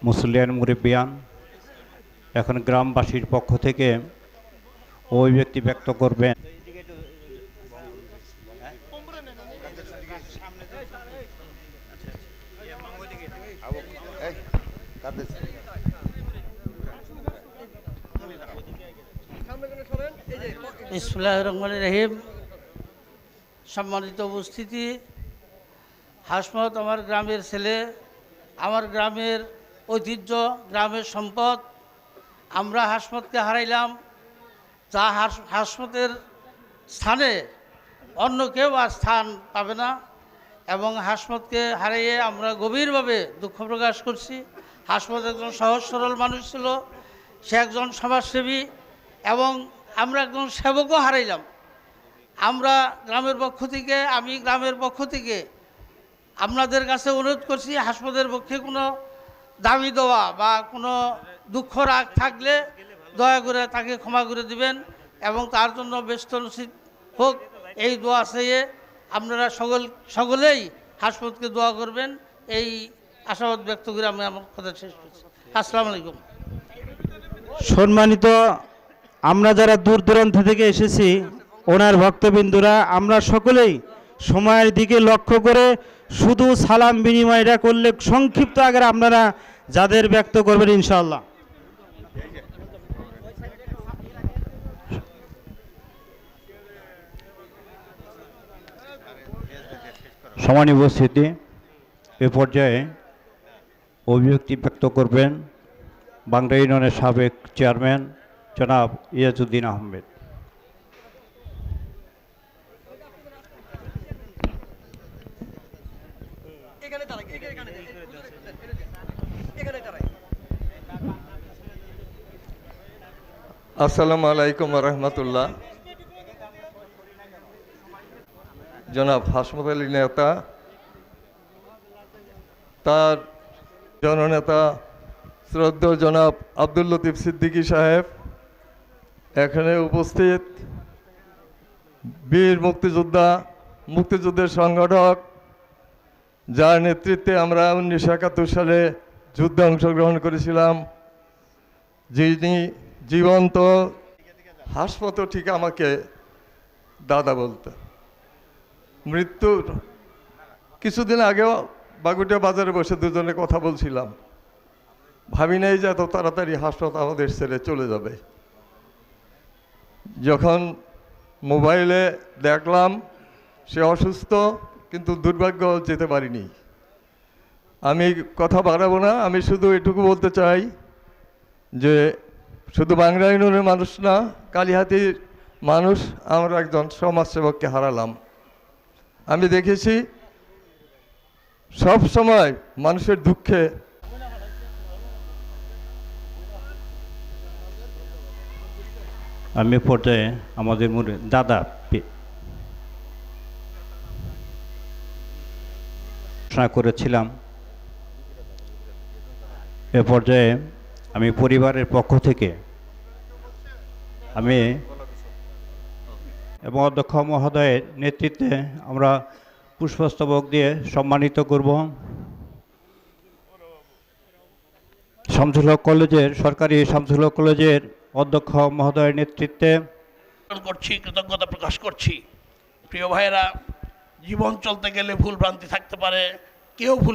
মুসলিয়ান মুরব্বিয়ান, এখন গ্রামবাসীর পক্ষ থেকে ওই ব্যক্তি ব্যক্ত করবেন। বিসমিল্লাহির রহমানির রহিম। সম্মানিত উপস্থিতি, হাসমত আমার গ্রামের ছেলে, আমার গ্রামের ঐতিহ্য, গ্রামের সম্পদ। আমরা হাসমতকে হারাইলাম, যা হাসমতের স্থানে অন্য কেউ আর স্থান পাবে না, এবং হাসমতকে হারিয়ে আমরা গভীরভাবে দুঃখ প্রকাশ করছি। হাসমত একজন সহজ সরল মানুষ ছিল, সে একজন সমাজসেবী, এবং আমরা একজন সেবকও হারাইলাম। আমরা গ্রামের পক্ষ থেকে, আমি গ্রামের পক্ষ থেকে আপনাদের কাছে অনুরোধ করছি, হাসমতের পক্ষে কোনো দাবি দেওয়া বা কোনো দুঃখ রাগ থাকলে দয়া করে তাকে ক্ষমা করে দিবেন এবং তার জন্য ব্যস্ত নসিব হোক, এই দোয়া চেয়ে আপনারা সকলেই হাসমতকে দোয়া করবেন, এই আশাবাদ ব্যক্ত করে আমি আমার কথা শেষ করছি। আসসালামু আলাইকুম। সম্মানিত, আমরা যারা দূর দূরান্ত থেকে এসেছি, ওনার ভক্তবিন্দুরা, আমরা সকলেই সময়ের দিকে লক্ষ্য করে শুধু সালাম বিনিময়টা করলে সংক্ষিপ্ত আকারে আপনারা যাদের ব্যক্ত করবেন ইনশাআল্লাহ। সম্মানিত উপস্থিতি, এ পর্যায়ে অভিব্যক্তি ব্যক্ত করবেন বাংলা ইউনিয়নের সাবেক চেয়ারম্যান জনাব ইয়াজউদ্দিন আহমেদ। আসসালামু আলাইকুম রহমতুল্লাহ। জনাব হাসমত আলী নেতা, তার জননেতা শ্রদ্ধেয় জনাব আব্দুল লতিফ সিদ্দিকী সাহেব, এখানে উপস্থিত বীর মুক্তিযোদ্ধা, মুক্তিযুদ্ধের সংগঠক, যার নেতৃত্বে আমরা 1971 সালে যুদ্ধে অংশগ্রহণ করেছিলাম, যিনি জীবন্ত। হাসমত ঠিক আমাকে দাদা বলতো। মৃত্যুর কিছুদিন আগেও বাগুটিয়া বাজারে বসে দুজনে কথা বলছিলাম, ভাবি নাই যে এত তাড়াতাড়ি হাসমত আমাদের ছেড়ে চলে যাবে। যখন মোবাইলে দেখলাম সে অসুস্থ, কিন্তু দুর্ভাগ্য যেতে পারিনি। আমি কথা বাড়াবো না, আমি শুধু এটুকু বলতে চাই যে শুধু বাংলা ইউনিয়নের মানুষ না, কালিহাতীর মানুষ আমরা একজন সমাজসেবককে হারালাম। আমি দেখেছি সব সময় মানুষের দুঃখে আমি পর্যায়ে আমাদের দাদা ঘোষণা করেছিলাম। এ পর্যায়ে আমি পরিবারের পক্ষ থেকে আমি এবং অধ্যক্ষ মহোদয়ের নেতৃত্বে আমরা পুষ্পস্তবক দিয়ে সম্মানিত করব। শামসুল হক কলেজের, সরকারি শামসুল হক কলেজের অধ্যক্ষ মহোদয়ের নেতৃত্বে করছি, কৃতজ্ঞতা প্রকাশ করছি। প্রিয় ভাইয়েরা, জীবন চলতে গেলে ভুল ভ্রান্তি থাকতে পারে, কেউ ভুল